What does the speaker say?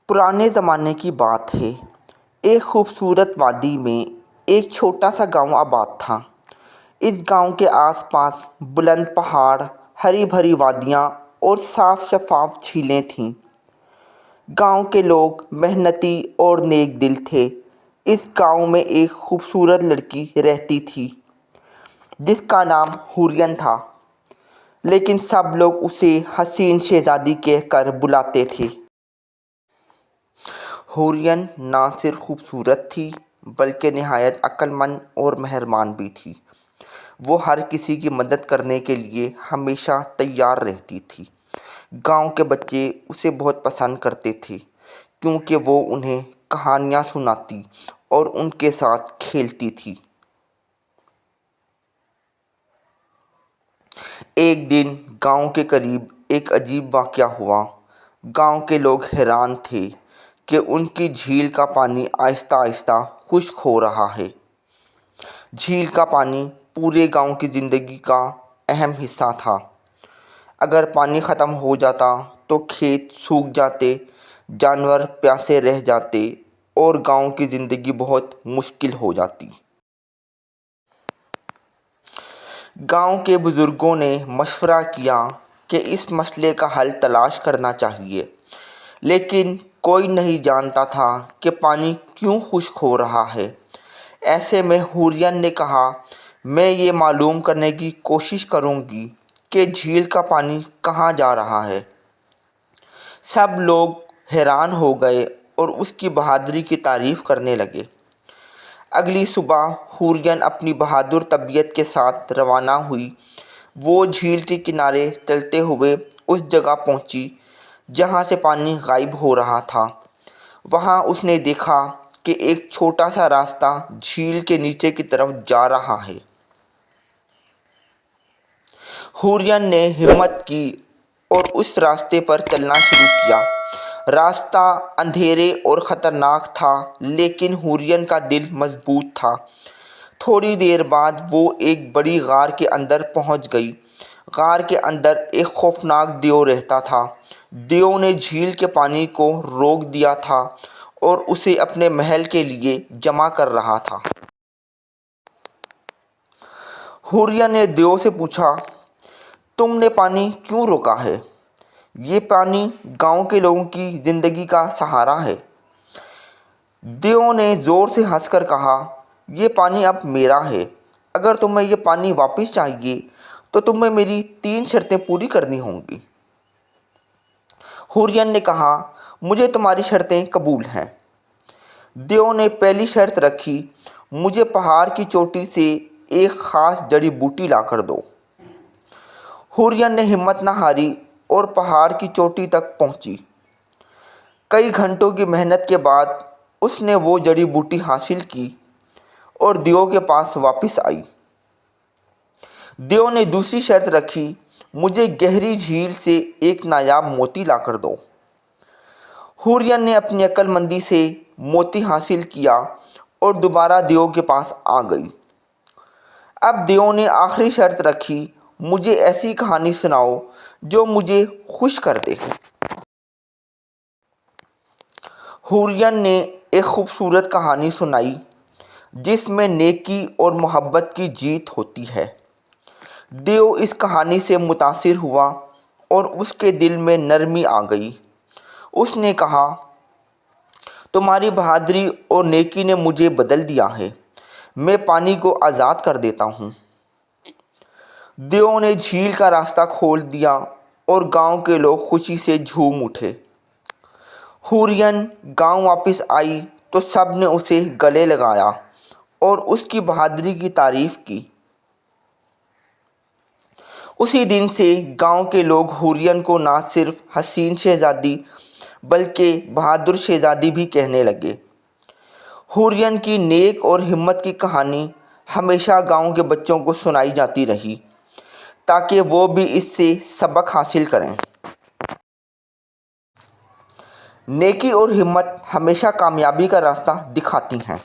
पुराने ज़माने की बात है। एक खूबसूरत वादी में एक छोटा सा गांव आबाद था। इस गांव के आसपास बुलंद पहाड़, हरी भरी वादियाँ और साफ शफाफ झीलें थीं। गांव के लोग मेहनती और नेक दिल थे। इस गांव में एक खूबसूरत लड़की रहती थी जिसका नाम हुरियन था, लेकिन सब लोग उसे हसीन शहज़ादी कहकर बुलाते थे। हुरियन ना सिर्फ खूबसूरत थी बल्कि निहायत अक्लमंद और मेहरबान भी थी। वो हर किसी की मदद करने के लिए हमेशा तैयार रहती थी। गांव के बच्चे उसे बहुत पसंद करते थे क्योंकि वो उन्हें कहानियाँ सुनाती और उनके साथ खेलती थी। एक दिन गांव के करीब एक अजीब वाक़या हुआ। गांव के लोग हैरान थे कि उनकी झील का पानी आहिस्ता आहिस्ता खुश्क हो रहा है। झील का पानी पूरे गांव की ज़िंदगी का अहम हिस्सा था। अगर पानी ख़त्म हो जाता तो खेत सूख जाते, जानवर प्यासे रह जाते और गांव की ज़िंदगी बहुत मुश्किल हो जाती। गांव के बुज़ुर्गों ने मशवरा किया कि इस मसले का हल तलाश करना चाहिए, लेकिन कोई नहीं जानता था कि पानी क्यों खुश्क हो रहा है। ऐसे में हुरियन ने कहा, मैं ये मालूम करने की कोशिश करूँगी कि झील का पानी कहाँ जा रहा है। सब लोग हैरान हो गए और उसकी बहादुरी की तारीफ़ करने लगे। अगली सुबह हुरियन अपनी बहादुर तबीयत के साथ रवाना हुई। वो झील के किनारे चलते हुए उस जगह पहुंची जहां से पानी गायब हो रहा था। वहां उसने देखा कि एक छोटा सा रास्ता झील के नीचे की तरफ जा रहा है। हुरियन ने हिम्मत की और उस रास्ते पर चलना शुरू किया। रास्ता अंधेरे और ख़तरनाक था, लेकिन हुरियन का दिल मजबूत था। थोड़ी देर बाद वो एक बड़ी गार के अंदर पहुंच गई। गार के अंदर एक खौफनाक दियो रहता था। दियो ने झील के पानी को रोक दिया था और उसे अपने महल के लिए जमा कर रहा था। हुरियन ने दियो से पूछा, तुमने पानी क्यों रोका है? ये पानी गांव के लोगों की ज़िंदगी का सहारा है। दियो ने ज़ोर से हंसकर कहा, ये पानी अब मेरा है। अगर तुम्हें ये पानी वापस चाहिए तो तुम्हें मेरी 3 शर्तें पूरी करनी होंगी। हुरियन ने कहा, मुझे तुम्हारी शर्तें कबूल हैं। दियो ने पहली शर्त रखी, मुझे पहाड़ की चोटी से एक ख़ास जड़ी बूटी लाकर दो। हुरियन ने हिम्मत न हारी और पहाड़ की चोटी तक पहुंची। कई घंटों की मेहनत के बाद उसने वो जड़ी बूटी हासिल की और दियो के पास वापस आई। दियो ने दूसरी शर्त रखी, मुझे गहरी झील से एक नायाब मोती लाकर दो। हुरियन ने अपनी अक्लमंदी से मोती हासिल किया और दोबारा दियो के पास आ गई। अब दियो ने आखिरी शर्त रखी, मुझे ऐसी कहानी सुनाओ जो मुझे खुश कर दे। हुरियन ने एक खूबसूरत कहानी सुनाई जिसमें नेकी और मोहब्बत की जीत होती है। दियो इस कहानी से मुतासिर हुआ और उसके दिल में नरमी आ गई। उसने कहा, तुम्हारी बहादुरी और नेकी ने मुझे बदल दिया है। मैं पानी को आज़ाद कर देता हूँ। दियो ने झील का रास्ता खोल दिया और गांव के लोग खुशी से झूम उठे। हुरियन गांव वापस आई तो सब ने उसे गले लगाया और उसकी बहादुरी की तारीफ़ की। उसी दिन से गांव के लोग हुरियन को ना सिर्फ हसीन शहज़ादी बल्कि बहादुर शहज़ादी भी कहने लगे। हुरियन की नेक और हिम्मत की कहानी हमेशा गांव के बच्चों को सुनाई जाती रही ताकि वो भी इससे सबक हासिल करें। नेकी और हिम्मत हमेशा कामयाबी का रास्ता दिखाती हैं।